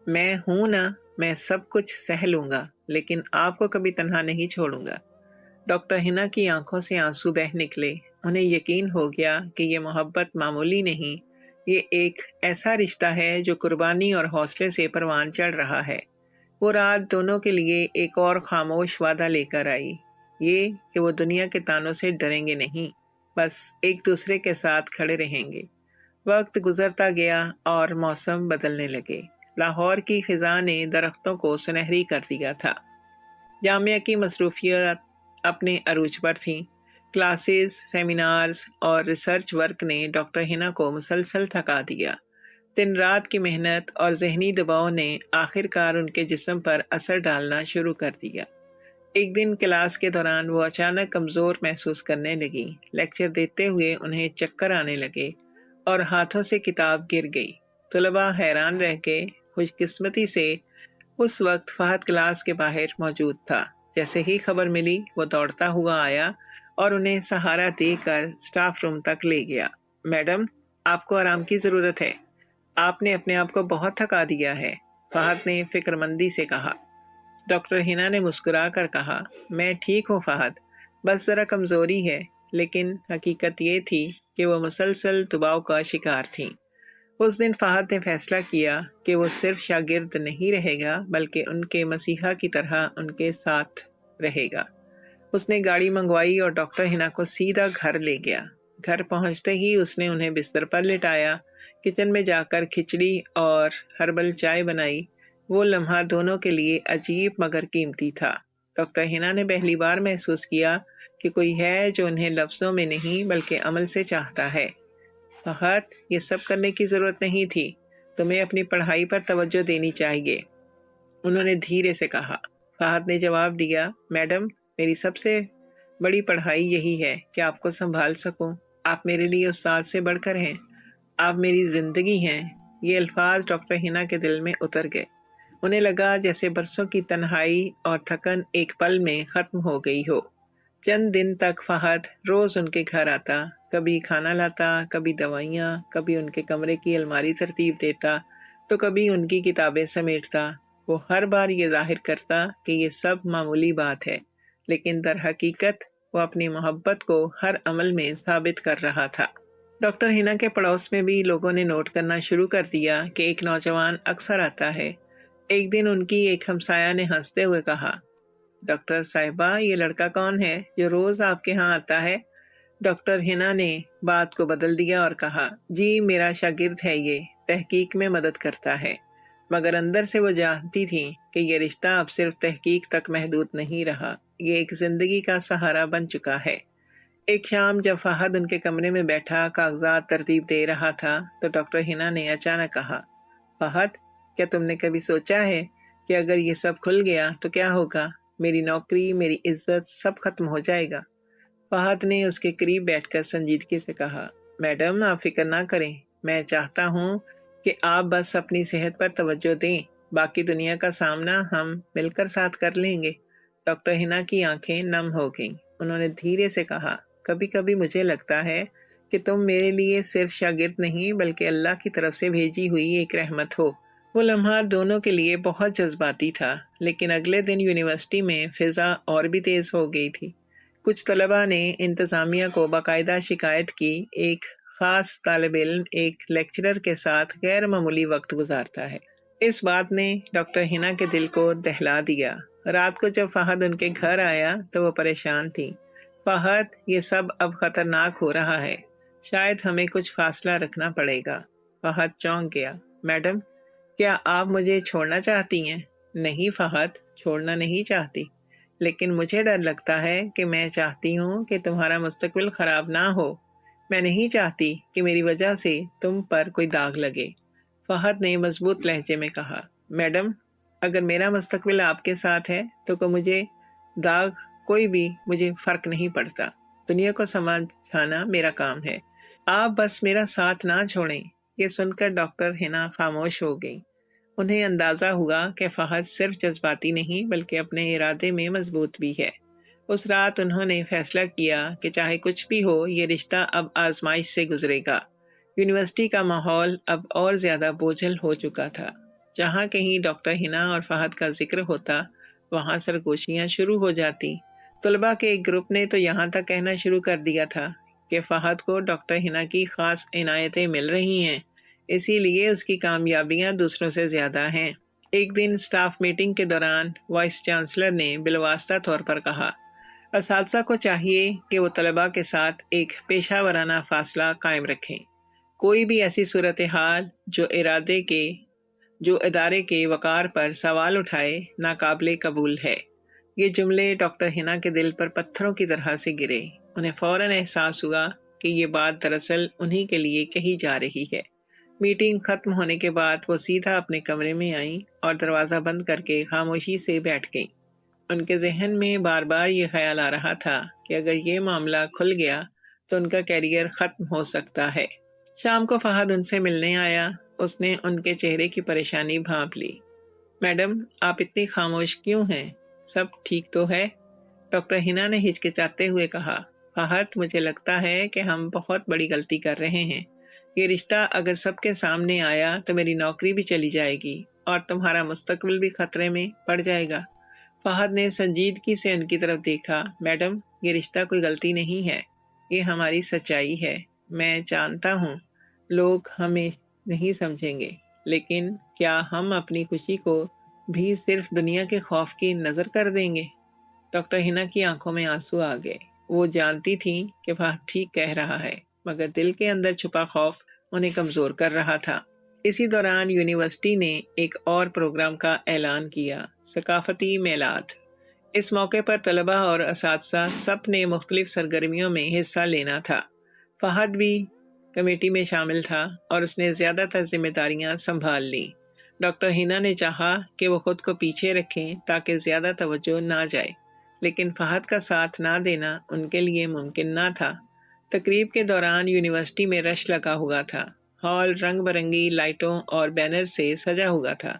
میں ہوں نا، میں سب کچھ سہ لوں گا لیکن آپ کو کبھی تنہا نہیں چھوڑوں گا۔ ڈاکٹر ہنا کی آنکھوں سے آنسو بہہ نکلے۔ انہیں یقین ہو گیا کہ یہ محبت معمولی نہیں، یہ ایک ایسا رشتہ ہے جو قربانی اور حوصلے سے پروان چڑھ رہا ہے۔ وہ رات دونوں کے لیے ایک اور خاموش وعدہ لے کر آئی، یہ کہ وہ دنیا کے تانوں سے ڈریں گے نہیں، بس ایک دوسرے کے ساتھ کھڑے رہیں گے۔ وقت گزرتا گیا اور موسم بدلنے لگے۔ لاہور کی خزاں نے درختوں کو سنہری کر دیا تھا۔ جامعہ کی مصروفیات اپنے عروج پر تھیں۔ کلاسز، سیمینارز اور ریسرچ ورک نے ڈاکٹر ہنا کو مسلسل تھکا دیا۔ دن رات کی محنت اور ذہنی دباؤ نے آخر کار ان کے جسم پر اثر ڈالنا شروع کر دیا۔ ایک دن کلاس کے دوران وہ اچانک کمزور محسوس کرنے لگی۔ لیکچر دیتے ہوئے انہیں چکر آنے لگے اور ہاتھوں سے کتاب گر گئی۔ طلباء حیران رہ گئے۔ خوش قسمتی سے اس وقت فہد کلاس کے باہر موجود تھا۔ جیسے ہی خبر ملی وہ دوڑتا ہوا آیا اور انہیں سہارا دے کر اسٹاف روم تک لے گیا۔ میڈم آپ کو آرام کی ضرورت ہے، آپ نے اپنے آپ کو بہت تھکا دیا ہے، فہد نے فکر مندی سے کہا۔ ڈاکٹر ہنا نے مسکرا کر کہا، میں ٹھیک ہوں فہد، بس ذرا کمزوری ہے، لیکن حقیقت یہ تھی کہ وہ مسلسل دباؤ کا شکار تھیں۔ اس دن فہد نے فیصلہ کیا کہ وہ صرف شاگرد نہیں رہے گا بلکہ ان کے مسیحا کی طرح ان کے ساتھ رہے گا۔ اس نے گاڑی منگوائی اور ڈاکٹر ہنا کو سیدھا گھر لے گیا۔ گھر پہنچتے ہی اس نے انہیں بستر پر لٹایا، کچن میں جا کر کھچڑی اور ہربل چائے بنائی۔ وہ لمحہ دونوں کے لیے عجیب مگر قیمتی تھا۔ ڈاکٹر ہنا نے پہلی بار محسوس کیا کہ کوئی ہے جو انہیں لفظوں میں نہیں بلکہ عمل سے چاہتا ہے۔ فہد، یہ سب کرنے کی ضرورت نہیں تھی، تمہیں اپنی پڑھائی پر توجہ دینی چاہیے، انہوں نے دھیرے سے کہا۔ فہد نے جواب دیا، میڈم، میری سب سے بڑی پڑھائی یہی ہے کہ آپ کو سنبھال سکوں۔ آپ میرے لیے استاد سے بڑھ کر ہیں، آپ میری زندگی ہیں۔ یہ الفاظ ڈاکٹر ہنا کے دل میں اتر گئے۔ انہیں لگا جیسے برسوں کی تنہائی اور تھکن ایک پل میں ختم ہو گئی ہو۔ چند دن تک فہد روز ان کے گھر آتا، کبھی کھانا لاتا، کبھی دوائیاں، کبھی ان کے کمرے کی الماری ترتیب دیتا تو کبھی ان کی کتابیں سمیٹتا۔ وہ ہر بار یہ ظاہر کرتا کہ یہ سب معمولی بات ہے، لیکن در حقیقت وہ اپنی محبت کو ہر عمل میں ثابت کر رہا تھا۔ ڈاکٹر ہنا کے پڑوس میں بھی لوگوں نے نوٹ کرنا شروع کر دیا کہ ایک نوجوان اکثر آتا ہے۔ ایک دن ان کی ایک ہمسایہ نے ہنستے ہوئے کہا، ڈاکٹر صاحبہ، یہ لڑکا کون ہے جو روز آپ کے ہاں آتا ہے؟ ڈاکٹر ہنا نے بات کو بدل دیا اور کہا، جی میرا شاگرد ہے، یہ تحقیق میں مدد کرتا ہے۔ مگر اندر سے وہ جانتی تھی کہ یہ رشتہ اب صرف تحقیق تک محدود نہیں رہا، یہ ایک زندگی کا سہارا بن چکا ہے۔ ایک شام جب فہد ان کے کمرے میں بیٹھا کاغذات ترتیب دے رہا تھا تو ڈاکٹر ہنا نے اچانک کہا، فہد، کیا تم نے کبھی سوچا ہے کہ اگر یہ سب کھل گیا تو کیا ہوگا؟ میری نوکری، میری عزت، سب ختم ہو جائے گا۔ فہد نے اس کے قریب بیٹھ کر سنجیدگی سے کہا، میڈم آپ فکر نہ کریں، میں چاہتا ہوں کہ آپ بس اپنی صحت پر توجہ دیں، باقی دنیا کا سامنا ہم مل کر ساتھ کر لیں گے۔ ڈاکٹر ہنا کی آنکھیں نم ہو گئیں۔ انہوں نے دھیرے سے کہا، کبھی کبھی مجھے لگتا ہے کہ تم میرے لیے صرف شاگرد نہیں بلکہ اللہ کی طرف سے بھیجی ہوئی ایک رحمت ہو۔ وہ لمحہ دونوں کے لیے بہت جذباتی تھا، لیکن اگلے دن یونیورسٹی میں فضا اور بھی تیز ہو گئی تھی۔ کچھ طلباء نے انتظامیہ کو باقاعدہ شکایت کی، ایک خاص طالب علم ایک لیکچرر کے ساتھ غیر معمولی وقت گزارتا ہے۔ اس بات نے ڈاکٹر ہنا کے دل کو دہلا دیا۔ رات کو جب فہد ان کے گھر آیا تو وہ پریشان تھی۔ فہد، یہ سب اب خطرناک ہو رہا ہے، شاید ہمیں کچھ فاصلہ رکھنا پڑے گا۔ فہد چونک گیا، میڈم، کیا آپ مجھے چھوڑنا چاہتی ہیں؟ نہیں فہد، چھوڑنا نہیں چاہتی، لیکن مجھے ڈر لگتا ہے کہ میں چاہتی ہوں کہ تمہارا مستقبل خراب نہ ہو۔ میں نہیں چاہتی کہ میری وجہ سے تم پر کوئی داغ لگے۔ فہد نے مضبوط لہجے میں کہا، میڈم، اگر میرا مستقبل آپ کے ساتھ ہے تو مجھے داغ کوئی بھی مجھے فرق نہیں پڑتا۔ دنیا کو سمجھانا میرا کام ہے، آپ بس میرا ساتھ نہ چھوڑیں۔ یہ سن کر ڈاکٹر ہنا خاموش ہو گئی۔ انہیں اندازہ ہوا کہ فہد صرف جذباتی نہیں بلکہ اپنے ارادے میں مضبوط بھی ہے۔ اس رات انہوں نے فیصلہ کیا کہ چاہے کچھ بھی ہو، یہ رشتہ اب آزمائش سے گزرے گا۔ یونیورسٹی کا ماحول اب اور زیادہ بوجھل ہو چکا تھا۔ جہاں کہیں ڈاکٹر ہنا اور فہد کا ذکر ہوتا، وہاں سرگوشیاں شروع ہو جاتی۔ طلباء کے ایک گروپ نے تو یہاں تک کہنا شروع کر دیا تھا کہ فہد کو ڈاکٹر ہنا کی خاص عنایتیں مل رہی ہیں، اسی لیے اس کی کامیابیاں دوسروں سے زیادہ ہیں۔ ایک دن اسٹاف میٹنگ کے دوران وائس چانسلر نے بالواسطہ طور پر کہا، اساتذہ کو چاہیے کہ وہ طلباء کے ساتھ ایک پیشہ ورانہ فاصلہ قائم رکھیں۔ کوئی بھی ایسی صورتحال جو ادارے کے وقار پر سوال اٹھائے، ناقابل قبول ہے۔ یہ جملے ڈاکٹر ہنا کے دل پر پتھروں کی طرح سے گرے۔ انہیں فوراً احساس ہوا کہ یہ بات دراصل انہی کے لیے کہی جا رہی ہے۔ میٹنگ ختم ہونے کے بعد وہ سیدھا اپنے کمرے میں آئیں اور دروازہ بند کر کے خاموشی سے بیٹھ گئیں۔ ان کے ذہن میں بار بار یہ خیال آ رہا تھا کہ اگر یہ معاملہ کھل گیا تو ان کا کیریئر ختم ہو سکتا ہے۔ شام کو فہد ان سے ملنے آیا۔ اس نے ان کے چہرے کی پریشانی بھانپ لی۔ میڈم، آپ اتنی خاموش کیوں ہیں؟ سب ٹھیک تو ہے؟ ڈاکٹر ہنا نے ہچکچاتے ہوئے کہا، فہد، مجھے لگتا ہے کہ ہم بہت بڑی غلطی کر رہے ہیں۔ یہ رشتہ اگر سب کے سامنے آیا تو میری نوکری بھی چلی جائے گی اور تمہارا مستقبل بھی خطرے میں پڑ جائے گا۔ فہد نے سنجیدگی سے ان کی طرف دیکھا، میڈم، یہ رشتہ کوئی غلطی نہیں ہے، یہ ہماری سچائی ہے۔ میں جانتا ہوں لوگ ہمیں نہیں سمجھیں گے، لیکن کیا ہم اپنی خوشی کو بھی صرف دنیا کے خوف کی نظر کر دیں گے؟ ڈاکٹر ہنا کی آنکھوں میں آنسو آ گئے۔ وہ جانتی تھیں کہ فہد ٹھیک کہہ رہا ہے، مگر دل کے اندر چھپا خوف انہیں کمزور کر رہا تھا۔ اسی دوران یونیورسٹی نے ایک اور پروگرام کا اعلان کیا، ثقافتی میلاد۔ اس موقع پر طلبہ اور اساتذہ سب نے مختلف سرگرمیوں میں حصہ لینا تھا۔ فہد بھی کمیٹی میں شامل تھا اور اس نے زیادہ تر ذمہ داریاں سنبھال لیں۔ ڈاکٹر ہنا نے چاہا کہ وہ خود کو پیچھے رکھیں تاکہ زیادہ توجہ نہ جائے، لیکن فہد کا ساتھ نہ دینا ان کے لیے ممکن نہ تھا۔ تقریب کے دوران یونیورسٹی میں رش لگا ہوا تھا۔ ہال رنگ برنگی لائٹوں اور بینر سے سجا ہوا تھا۔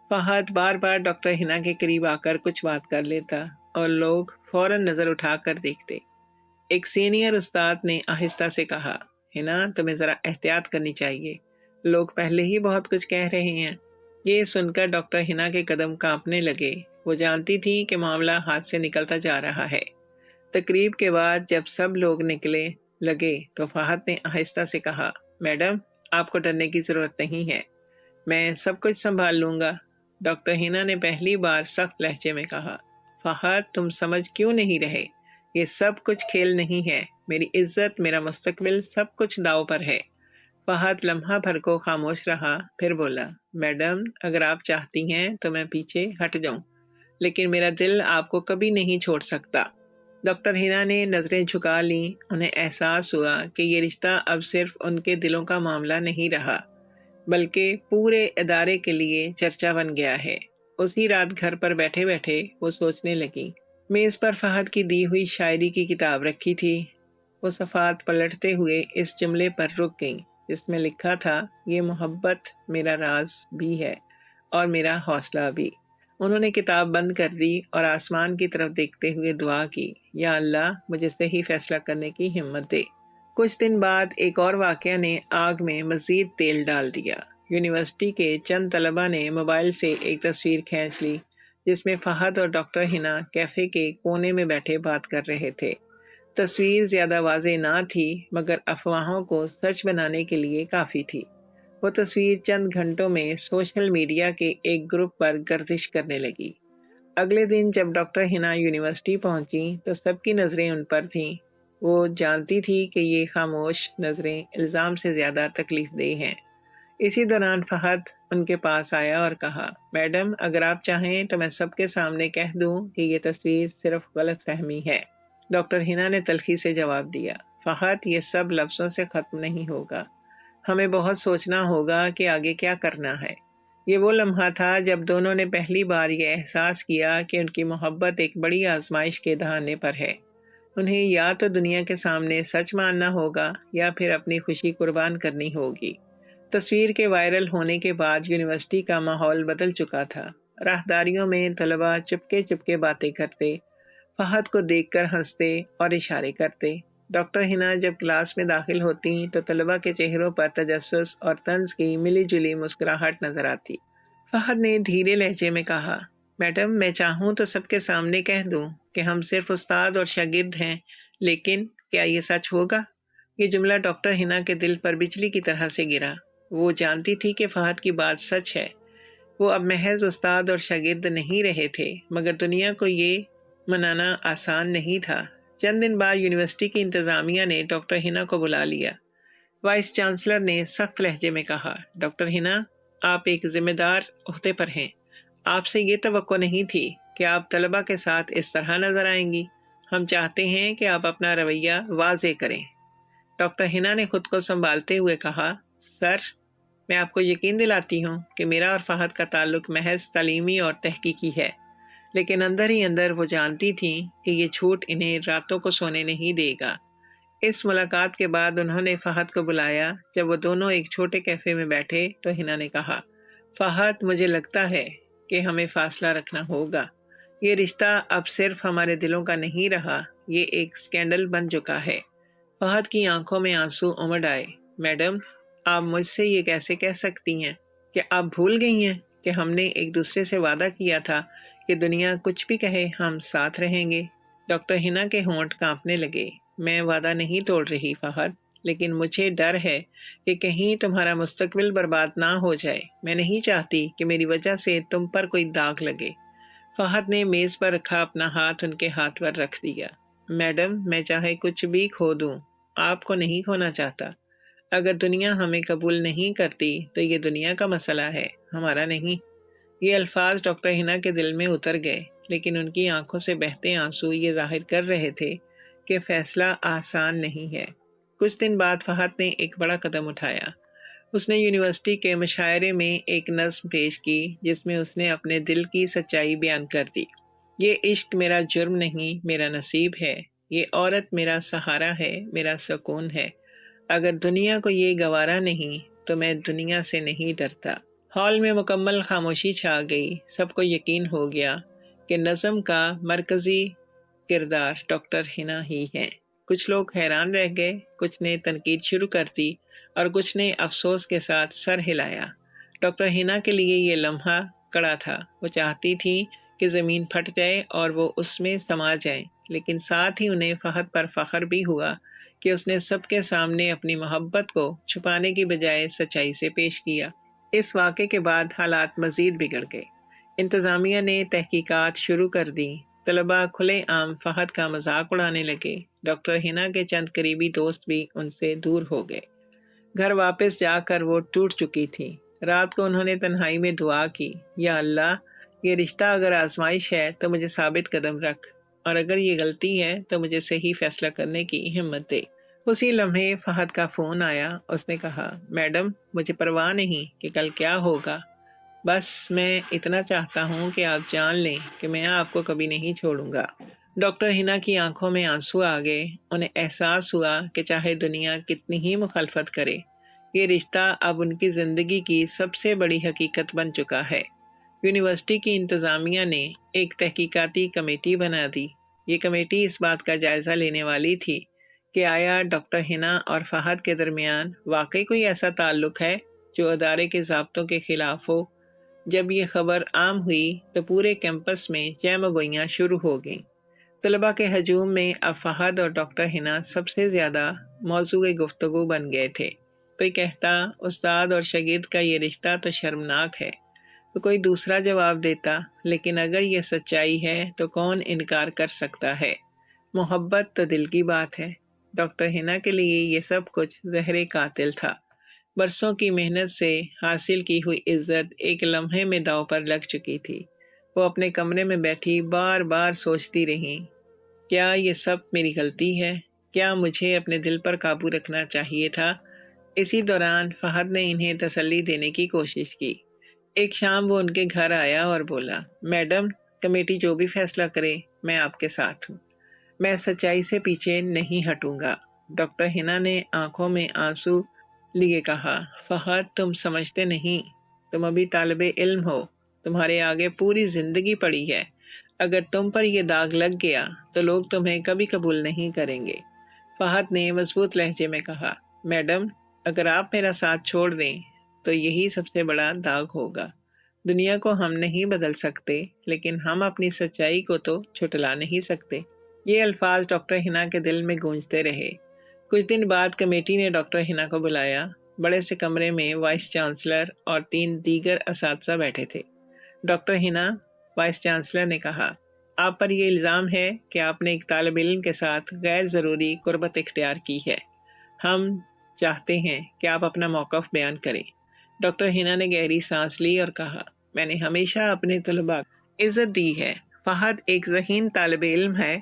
فہد بار بار ڈاکٹر ہنا کے قریب آ کر کچھ بات کر لیتا اور لوگ فوراً نظر اٹھا کر دیکھتے۔ ایک سینئر استاد نے آہستہ سے کہا، ہنا تمہیں ذرا احتیاط کرنی چاہیے، لوگ پہلے ہی بہت کچھ کہہ رہے ہیں۔ یہ سن کر ڈاکٹر ہنا کے قدم کانپنے لگے۔ وہ جانتی تھی کہ معاملہ ہاتھ سے نکلتا جا رہا ہے۔ تقریب کے بعد جب سب لوگ نکلے لگے تو فہد نے آہستہ سے کہا، میڈم آپ کو ڈرنے کی ضرورت نہیں ہے، میں سب کچھ سنبھال لوں گا۔ ڈاکٹر ہنا نے پہلی بار سخت لہجے میں کہا، فہد تم سمجھ کیوں نہیں رہے؟ یہ سب کچھ کھیل نہیں ہے، میری عزت، میرا مستقبل، سب کچھ داؤ پر ہے۔ فہد لمحہ بھر کو خاموش رہا، پھر بولا، میڈم اگر آپ چاہتی ہیں تو میں پیچھے ہٹ جاؤں، لیکن میرا دل آپ کو کبھی نہیں چھوڑ سکتا۔ ڈاکٹر ہنا نے نظریں جھکا لیں۔ انہیں احساس ہوا کہ یہ رشتہ اب صرف ان کے دلوں کا معاملہ نہیں رہا، بلکہ پورے ادارے کے لیے چرچا بن گیا ہے۔ اسی رات گھر پر بیٹھے بیٹھے وہ سوچنے لگی۔ میز پر فہد کی دی ہوئی شاعری کی کتاب رکھی تھی۔ وہ صفحات پلٹتے ہوئے اس جملے پر رک گئیں جس میں لکھا تھا، یہ محبت میرا راز بھی ہے اور میرا حوصلہ بھی۔ انہوں نے کتاب بند کر دی اور آسمان کی طرف دیکھتے ہوئے دعا کی، یا اللہ مجھے صحیح فیصلہ کرنے کی ہمت دے۔ کچھ دن بعد ایک اور واقعہ نے آگ میں مزید تیل ڈال دیا۔ یونیورسٹی کے چند طلبہ نے موبائل سے ایک تصویر کھینچ لی جس میں فہد اور ڈاکٹر ہنا کیفے کے کونے میں بیٹھے بات کر رہے تھے۔ تصویر زیادہ واضح نہ تھی مگر افواہوں کو سچ بنانے کے لیے کافی تھی۔ وہ تصویر چند گھنٹوں میں سوشل میڈیا کے ایک گروپ پر گردش کرنے لگی۔ اگلے دن جب ڈاکٹر ہنا یونیورسٹی پہنچی تو سب کی نظریں ان پر تھیں۔ وہ جانتی تھی کہ یہ خاموش نظریں الزام سے زیادہ تکلیف دہ ہیں۔ اسی دوران فہد ان کے پاس آیا اور کہا، میڈم اگر آپ چاہیں تو میں سب کے سامنے کہہ دوں کہ یہ تصویر صرف غلط فہمی ہے۔ ڈاکٹر ہنا نے تلخی سے جواب دیا، فہد یہ سب لفظوں سے ختم نہیں ہوگا، ہمیں بہت سوچنا ہوگا کہ آگے کیا کرنا ہے۔ یہ وہ لمحہ تھا جب دونوں نے پہلی بار یہ احساس کیا کہ ان کی محبت ایک بڑی آزمائش کے دہانے پر ہے۔ انہیں یا تو دنیا کے سامنے سچ ماننا ہوگا یا پھر اپنی خوشی قربان کرنی ہوگی۔ تصویر کے وائرل ہونے کے بعد یونیورسٹی کا ماحول بدل چکا تھا۔ راہداریوں میں طلبہ چپکے چپکے باتیں کرتے، فہد کو دیکھ کر ہنستے اور اشارے کرتے۔ ڈاکٹر ہنا جب کلاس میں داخل ہوتی تو طلبہ کے چہروں پر تجسس اور طنز کی ملی جلی مسکراہٹ نظر آتی۔ فہد نے دھیرے لہجے میں کہا، میڈم میں چاہوں تو سب کے سامنے کہہ دوں کہ ہم صرف استاد اور شاگرد ہیں، لیکن کیا یہ سچ ہوگا؟ یہ جملہ ڈاکٹر ہنا کے دل پر بجلی کی طرح سے گرا۔ وہ جانتی تھی کہ فہد کی بات سچ ہے۔ وہ اب محض استاد اور شاگرد نہیں رہے تھے، مگر دنیا کو یہ منانا آسان نہیں تھا۔ چند دن بعد یونیورسٹی کی انتظامیہ نے ڈاکٹر ہنا کو بلا لیا۔ وائس چانسلر نے سخت لہجے میں کہا، ڈاکٹر ہنا آپ ایک ذمہ دار عہدے پر ہیں، آپ سے یہ توقع نہیں تھی کہ آپ طلبہ کے ساتھ اس طرح نظر آئیں گی۔ ہم چاہتے ہیں کہ آپ اپنا رویہ واضح کریں۔ ڈاکٹر ہنا نے خود کو سنبھالتے ہوئے کہا، سر میں آپ کو یقین دلاتی ہوں کہ میرا اور فہد کا تعلق محض تعلیمی اور تحقیقی ہے، لیکن اندر ہی اندر وہ جانتی تھیں کہ یہ جھوٹ انہیں راتوں کو سونے نہیں دے گا۔ اس ملاقات کے بعد انہوں نے فہد کو بلایا۔ جب وہ دونوں ایک چھوٹے کیفے میں بیٹھے تو ہنا نے کہا، فہد مجھے لگتا ہے کہ ہمیں فاصلہ رکھنا ہوگا۔ یہ رشتہ اب صرف ہمارے دلوں کا نہیں رہا، یہ ایک سکینڈل بن چکا ہے۔ فہد کی آنکھوں میں آنسو امڑ آئے۔ میڈم آپ مجھ سے یہ کیسے کہہ سکتی ہیں؟ کہ آپ بھول گئی ہیں کہ ہم نے ایک دوسرے سے وعدہ کیا تھا کہ دنیا کچھ بھی کہے ہم ساتھ رہیں گے؟ ڈاکٹر ہنا کے ہونٹ کانپنے لگے۔ میں وعدہ نہیں توڑ رہی فہد، لیکن مجھے ڈر ہے کہ کہیں تمہارا مستقبل برباد نہ ہو جائے۔ میں نہیں چاہتی کہ میری وجہ سے تم پر کوئی داغ لگے۔ فہد نے میز پر رکھا اپنا ہاتھ ان کے ہاتھ پر رکھ دیا۔ میڈم، میں چاہے کچھ بھی کھو دوں، آپ کو نہیں کھونا چاہتا۔ اگر دنیا ہمیں قبول نہیں کرتی تو یہ دنیا کا مسئلہ ہے، ہمارا نہیں۔ یہ الفاظ ڈاکٹر ہنا کے دل میں اتر گئے، لیکن ان کی آنکھوں سے بہتے آنسو یہ ظاہر کر رہے تھے کہ فیصلہ آسان نہیں ہے۔ کچھ دن بعد فہد نے ایک بڑا قدم اٹھایا۔ اس نے یونیورسٹی کے مشاعرے میں ایک نظم پیش کی جس میں اس نے اپنے دل کی سچائی بیان کر دی۔ یہ عشق میرا جرم نہیں، میرا نصیب ہے۔ یہ عورت میرا سہارا ہے، میرا سکون ہے۔ اگر دنیا کو یہ گوارا نہیں تو میں دنیا سے نہیں ڈرتا۔ ہال میں مکمل خاموشی چھا گئی۔ سب کو یقین ہو گیا کہ نظم کا مرکزی کردار ڈاکٹر ہنا ہی ہے۔ کچھ لوگ حیران رہ گئے، کچھ نے تنقید شروع کر دی اور کچھ نے افسوس کے ساتھ سر ہلایا۔ ڈاکٹر ہنا کے لیے یہ لمحہ کڑا تھا۔ وہ چاہتی تھی کہ زمین پھٹ جائے اور وہ اس میں سما جائے، لیکن ساتھ ہی انہیں فہد پر فخر بھی ہوا کہ اس نے سب کے سامنے اپنی محبت کو چھپانے کی بجائے سچائی سے پیش کیا۔ اس واقعے کے بعد حالات مزید بگڑ گئے۔ انتظامیہ نے تحقیقات شروع کر دی۔ طلباء کھلے عام فہد کا مذاق اڑانے لگے۔ ڈاکٹر ہنا کے چند قریبی دوست بھی ان سے دور ہو گئے۔ گھر واپس جا کر وہ ٹوٹ چکی تھی۔ رات کو انہوں نے تنہائی میں دعا کی، یا اللہ، یہ رشتہ اگر آزمائش ہے تو مجھے ثابت قدم رکھ، اور اگر یہ غلطی ہے تو مجھے صحیح فیصلہ کرنے کی ہمت دے۔ اسی لمحے فہد کا فون آیا۔ اس نے کہا، میڈم، مجھے پرواہ نہیں کہ کل کیا ہوگا، بس میں اتنا چاہتا ہوں کہ آپ جان لیں کہ میں آپ کو کبھی نہیں چھوڑوں گا۔ ڈاکٹر ہنا کی آنکھوں میں آنسو آ گئے۔ انہیں احساس ہوا کہ چاہے دنیا کتنی ہی مخالفت کرے، یہ رشتہ اب ان کی زندگی کی سب سے بڑی حقیقت بن چکا ہے۔ یونیورسٹی کی انتظامیہ نے ایک تحقیقاتی کمیٹی بنا دی۔ یہ کمیٹی اس بات کا جائزہ لینے والی تھی کہ آیا ڈاکٹر ہنا اور فہد کے درمیان واقعی کوئی ایسا تعلق ہے جو ادارے کے ضابطوں کے خلاف ہو۔ جب یہ خبر عام ہوئی تو پورے کیمپس میں چہم گوئیاں شروع ہو گئیں۔ طلباء کے ہجوم میں اب فہد اور ڈاکٹر ہنا سب سے زیادہ موضوع گفتگو بن گئے تھے۔ کوئی کہتا، استاد اور شاگرد کا یہ رشتہ تو شرمناک ہے، تو کوئی دوسرا جواب دیتا، لیکن اگر یہ سچائی ہے تو کون انکار کر سکتا ہے؟ محبت تو دل کی بات ہے۔ ڈاکٹر ہنا کے لیے یہ سب کچھ زہر قاتل تھا۔ برسوں کی محنت سے حاصل کی ہوئی عزت ایک لمحے میں داؤ پر لگ چکی تھی۔ وہ اپنے کمرے میں بیٹھی بار بار سوچتی رہیں، کیا یہ سب میری غلطی ہے؟ کیا مجھے اپنے دل پر قابو رکھنا چاہیے تھا؟ اسی دوران فہد نے انہیں تسلی دینے کی کوشش کی۔ ایک شام وہ ان کے گھر آیا اور بولا، میڈم، کمیٹی جو بھی فیصلہ کرے میں آپ کے ساتھ ہوں، میں سچائی سے پیچھے نہیں ہٹوں گا۔ ڈاکٹر ہنا نے آنکھوں میں آنسو لیے کہا، فہد، تم سمجھتے نہیں، تم ابھی طالب علم ہو، تمہارے آگے پوری زندگی پڑی ہے۔ اگر تم پر یہ داغ لگ گیا تو لوگ تمہیں کبھی قبول نہیں کریں گے۔ فہد نے مضبوط لہجے میں کہا، میڈم، اگر آپ میرا ساتھ چھوڑ دیں تو یہی سب سے بڑا داغ ہوگا۔ دنیا کو ہم نہیں بدل سکتے، لیکن ہم اپنی سچائی کو تو چھٹلا نہیں سکتے۔ یہ الفاظ ڈاکٹر ہنا کے دل میں گونجتے رہے۔ کچھ دن بعد کمیٹی نے ڈاکٹر ہنا کو بلایا۔ بڑے سے کمرے میں وائس چانسلر اور 3 دیگر اساتذہ بیٹھے تھے۔ ڈاکٹر ہنا، وائس چانسلر نے کہا، آپ پر یہ الزام ہے کہ آپ نے ایک طالب علم کے ساتھ غیر ضروری قربت اختیار کی ہے۔ ہم چاہتے ہیں کہ آپ اپنا موقف بیان کریں۔ ڈاکٹر ہنا نے گہری سانس لی اور کہا، میں نے ہمیشہ اپنے طلباء کو عزت دی ہے۔ فہد ایک ذہین طالب علم ہے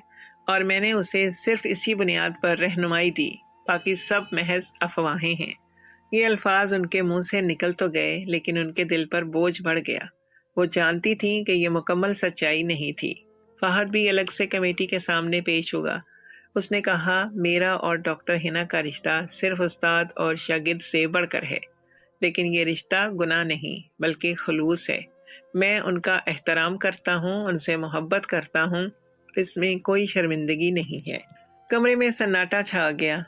اور میں نے اسے صرف اسی بنیاد پر رہنمائی دی، باقی سب محض افواہیں ہیں۔ یہ الفاظ ان کے منہ سے نکل تو گئے، لیکن ان کے دل پر بوجھ بڑھ گیا۔ وہ جانتی تھیں کہ یہ مکمل سچائی نہیں تھی۔ فہد بھی الگ سے کمیٹی کے سامنے پیش ہوا۔ اس نے کہا، میرا اور ڈاکٹر ہنا کا رشتہ صرف استاد اور شاگرد سے بڑھ کر ہے، لیکن یہ رشتہ گناہ نہیں بلکہ خلوص ہے۔ میں ان کا احترام کرتا ہوں، ان سے محبت کرتا ہوں، اس میں کوئی شرمندگی نہیں ہے۔ کمرے میں سناٹا چھا گیا۔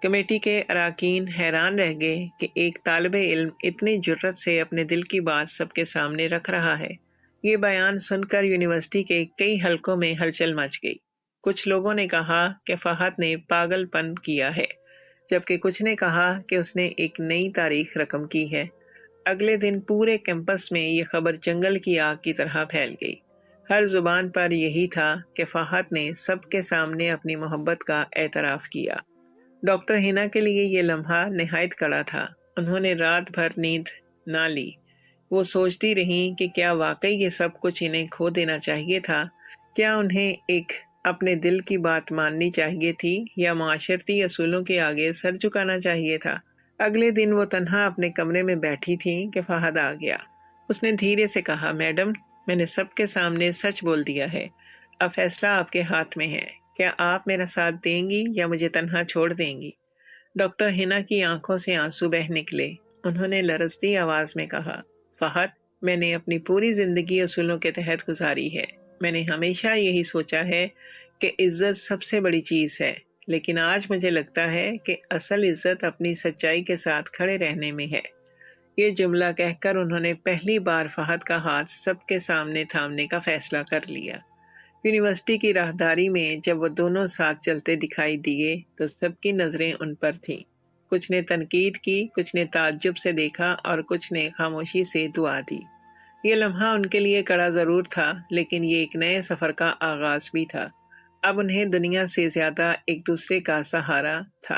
کمیٹی کے اراکین حیران رہ گئے کہ ایک طالب علم اتنی جرأت سے اپنے دل کی بات سب کے سامنے رکھ رہا ہے۔ یہ بیان سن کر یونیورسٹی کے کئی حلقوں میں ہلچل مچ گئی۔ کچھ لوگوں نے کہا کہ فہد نے پاگل پن کیا ہے، جبکہ کچھ نے کہا کہ اس نے ایک نئی تاریخ رقم کی ہے۔ اگلے دن پورے کیمپس میں یہ خبر جنگل کی آگ کی طرح پھیل گئی۔ ہر زبان پر یہی تھا کہ فہد نے سب کے سامنے اپنی محبت کا اعتراف کیا۔ ڈاکٹر ہنا کے لیے یہ لمحہ نہایت کڑا تھا۔ انہوں نے رات بھر نیند نہ لی۔ وہ سوچتی رہیں کہ کیا واقعی یہ سب کچھ انہیں کھو دینا چاہیے تھا؟ کیا انہیں ایک اپنے دل کی بات ماننی چاہیے تھی یا معاشرتی اصولوں کے آگے سر جھکانا چاہیے تھا؟ اگلے دن وہ تنہا اپنے کمرے میں بیٹھی تھیں کہ فہد آ گیا۔ اس نے دھیرے سے کہا، میڈم، میں نے سب کے سامنے سچ بول دیا ہے۔ اب فیصلہ آپ کے ہاتھ میں ہے۔ کیا آپ میرا ساتھ دیں گی یا مجھے تنہا چھوڑ دیں گی؟ ڈاکٹر ہنا کی آنکھوں سے آنسو بہہ نکلے۔ انہوں نے لرزتی آواز میں کہا، فہد، میں نے اپنی پوری زندگی اصولوں کے تحت گزاری ہے۔ میں نے ہمیشہ یہی سوچا ہے کہ عزت سب سے بڑی چیز ہے، لیکن آج مجھے لگتا ہے کہ اصل عزت اپنی سچائی کے ساتھ کھڑے رہنے میں ہے۔ یہ جملہ کہہ کر انہوں نے پہلی بار فہد کا ہاتھ سب کے سامنے تھامنے کا فیصلہ کر لیا۔ یونیورسٹی کی راہداری میں جب وہ دونوں ساتھ چلتے دکھائی دیے تو سب کی نظریں ان پر تھیں۔ کچھ نے تنقید کی، کچھ نے تعجب سے دیکھا اور کچھ نے خاموشی سے دعا دی۔ یہ لمحہ ان کے لیے کڑا ضرور تھا، لیکن یہ ایک نئے سفر کا آغاز بھی تھا۔ اب انہیں دنیا سے زیادہ ایک دوسرے کا سہارا تھا۔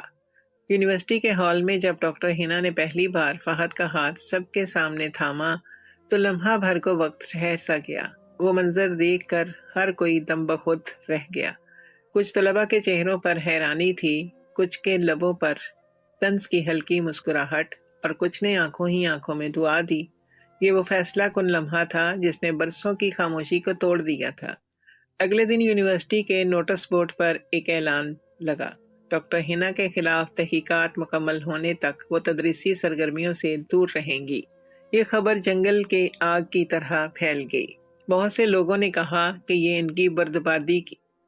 یونیورسٹی کے ہال میں جب ڈاکٹر ہنا نے پہلی بار فہد کا ہاتھ سب کے سامنے تھاما تو لمحہ بھر کو وقت ٹھہر سا گیا۔ وہ منظر دیکھ کر ہر کوئی دم بخود رہ گیا۔ کچھ طلباء کے چہروں پر حیرانی تھی، کچھ کے لبوں پر طنز کی ہلکی مسکراہٹ، اور کچھ نے آنکھوں ہی آنکھوں میں دعا دی۔ یہ وہ فیصلہ کن لمحہ تھا جس نے برسوں کی خاموشی کو توڑ دیا تھا۔ اگلے دن یونیورسٹی کے نوٹس بورڈ پر ایک اعلان لگا، ڈاکٹر ہنا کے خلاف تحقیقات مکمل ہونے تک وہ تدریسی سرگرمیوں سے دور رہیں گی۔ یہ خبر جنگل کے آگ کی طرح پھیل گئی۔ بہت سے لوگوں نے کہا کہ یہ ان کی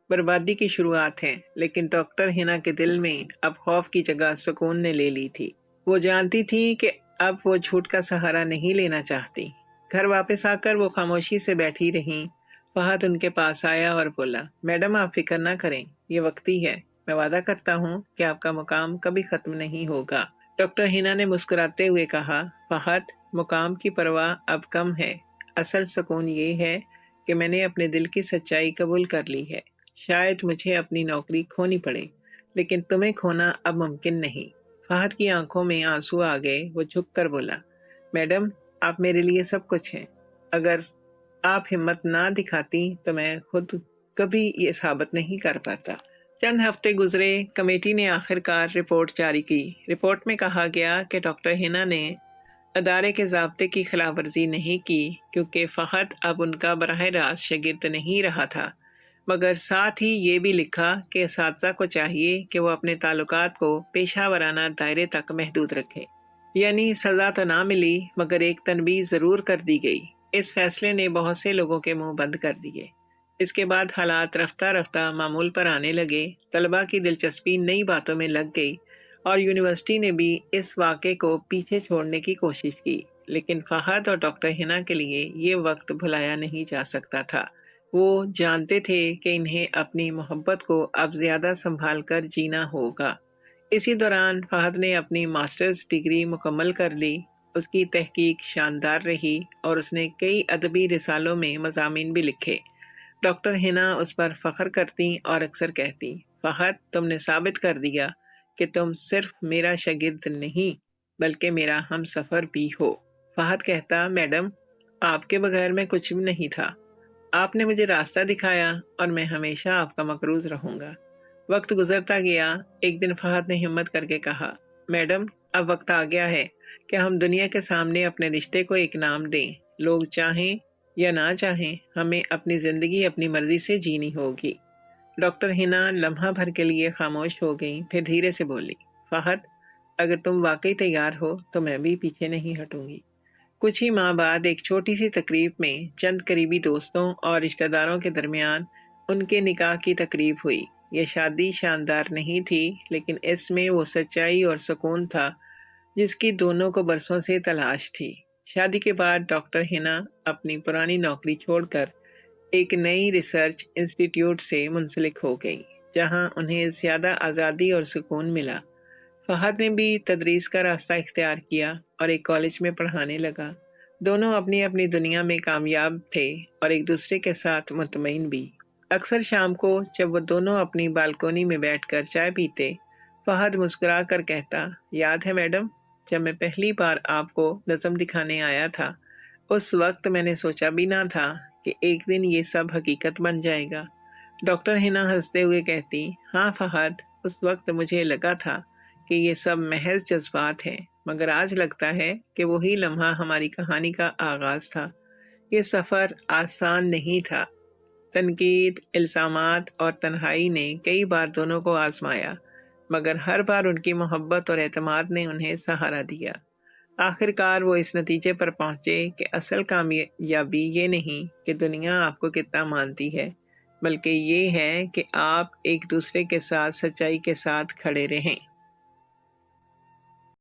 بربادی کی شروعات ہے، لیکن ڈاکٹر ہنا کے دل میں اب خوف کی جگہ سکون نے لے لی تھی۔ وہ جانتی تھی کہ اب وہ جھوٹ کا سہارا نہیں لینا چاہتی۔ گھر واپس آ کر وہ خاموشی سے بیٹھی رہیں۔ فہد ان کے پاس آیا اور بولا، میڈم، آپ فکر نہ کریں، یہ وقتی ہے۔ میں وعدہ کرتا ہوں کہ آپ کا مقام کبھی ختم نہیں ہوگا۔ ڈاکٹر ہنا نے مسکراتے ہوئے کہا، فہد، مقام کی پرواہ اب کم ہے۔ اصل سکون یہ ہے کہ میں نے اپنے دل کی سچائی قبول کر لی ہے۔ شاید مجھے اپنی نوکری کھونی پڑے، لیکن تمہیں کھونا اب ممکن نہیں۔ فہد کی آنکھوں میں آنسو آ گئے۔ وہ جھک کر بولا، میڈم، آپ میرے لیے سب کچھ ہیں۔ اگر آپ ہمت نہ دکھاتی تو میں خود کبھی یہ ثابت نہیں کر پاتا۔ چند ہفتے گزرے، کمیٹی نے آخر کار رپورٹ جاری کی۔ رپورٹ میں کہا گیا کہ ڈاکٹر ہنا نے ادارے کے ضابطے کی خلاف ورزی نہیں کی، کیونکہ فہد اب ان کا براہ راست شاگرد نہیں رہا تھا، مگر ساتھ ہی یہ بھی لکھا کہ اساتذہ کو چاہیے کہ وہ اپنے تعلقات کو پیشہ ورانہ دائرے تک محدود رکھے۔ یعنی سزا تو نہ ملی، مگر ایک تنبیہ ضرور کر دی گئی۔ اس فیصلے نے بہت سے لوگوں کے منہ بند کر دیے۔ اس کے بعد حالات رفتہ رفتہ معمول پر آنے لگے۔ طلباء کی دلچسپی نئی باتوں میں لگ گئی اور یونیورسٹی نے بھی اس واقعے کو پیچھے چھوڑنے کی کوشش کی، لیکن فہد اور ڈاکٹر ہنا کے لیے یہ وقت بھلایا نہیں جا سکتا تھا۔ وہ جانتے تھے کہ انہیں اپنی محبت کو اب زیادہ سنبھال کر جینا ہوگا۔ اسی دوران فہد نے اپنی ماسٹرز ڈگری مکمل کر لی۔ اس کی تحقیق شاندار رہی اور اس نے کئی ادبی رسالوں میں مضامین بھی لکھے۔ ڈاکٹر ہنا اس پر فخر کرتی اور اکثر کہتی، فہد، تم نے ثابت کر دیا کہ تم صرف میرا شاگرد نہیں بلکہ میرا ہم سفر بھی ہو۔ فہد کہتا، میڈم، آپ کے بغیر میں کچھ بھی نہیں تھا۔ آپ نے مجھے راستہ دکھایا اور میں ہمیشہ آپ کا مقروض رہوں گا۔ وقت گزرتا گیا۔ ایک دن فہد نے ہمت کر کے کہا، میڈم، اب وقت آ گیا ہے کہ ہم دنیا کے سامنے اپنے رشتے کو ایک نام دیں۔ لوگ چاہیں یا نہ چاہیں، ہمیں اپنی زندگی اپنی مرضی سے جینی ہوگی۔ ڈاکٹر ہنا لمحہ بھر کے لیے خاموش ہو گئیں، پھر دھیرے سے بولی، فہد، اگر تم واقعی تیار ہو تو میں بھی پیچھے نہیں ہٹوں گی۔ کچھ ہی ماہ بعد ایک چھوٹی سی تقریب میں چند قریبی دوستوں اور رشتہ داروں کے درمیان ان کے نکاح کی تقریب ہوئی۔ یہ شادی شاندار نہیں تھی، لیکن اس میں وہ سچائی اور سکون تھا جس کی دونوں کو برسوں سے تلاش تھی۔ شادی کے بعد ڈاکٹر ہنا اپنی پرانی نوکری چھوڑ کر ایک نئی ریسرچ انسٹیٹیوٹ سے منسلک ہو گئی جہاں انہیں زیادہ آزادی اور سکون ملا۔ فہد نے بھی تدریس کا راستہ اختیار کیا اور ایک کالج میں پڑھانے لگا۔ دونوں اپنی اپنی دنیا میں کامیاب تھے اور ایک دوسرے کے ساتھ مطمئن بھی۔ اکثر شام کو جب وہ دونوں اپنی بالکونی میں بیٹھ کر چائے پیتے، فہد مسکرا کر کہتا، یاد ہے میڈم، جب میں پہلی بار آپ کو نظم دکھانے آیا تھا، اس وقت میں نے سوچا بھی نہ تھا کہ ایک دن یہ سب حقیقت بن جائے گا۔ ڈاکٹر ہنا ہنستے ہوئے کہتی، ہاں فہد، اس وقت مجھے لگا تھا کہ یہ سب محض جذبات ہیں، مگر آج لگتا ہے کہ وہی لمحہ ہماری کہانی کا آغاز تھا۔ یہ سفر آسان نہیں تھا۔ تنقید، الزامات اور تنہائی نے کئی بار دونوں کو آزمایا، مگر ہر بار ان کی محبت اور اعتماد نے انہیں سہارا دیا۔ آخر کار وہ اس نتیجے پر پہنچے کہ اصل کامیابی یہ نہیں کہ دنیا آپ کو کتنا مانتی ہے، بلکہ یہ ہے کہ آپ ایک دوسرے کے ساتھ سچائی کے ساتھ کھڑے رہیں۔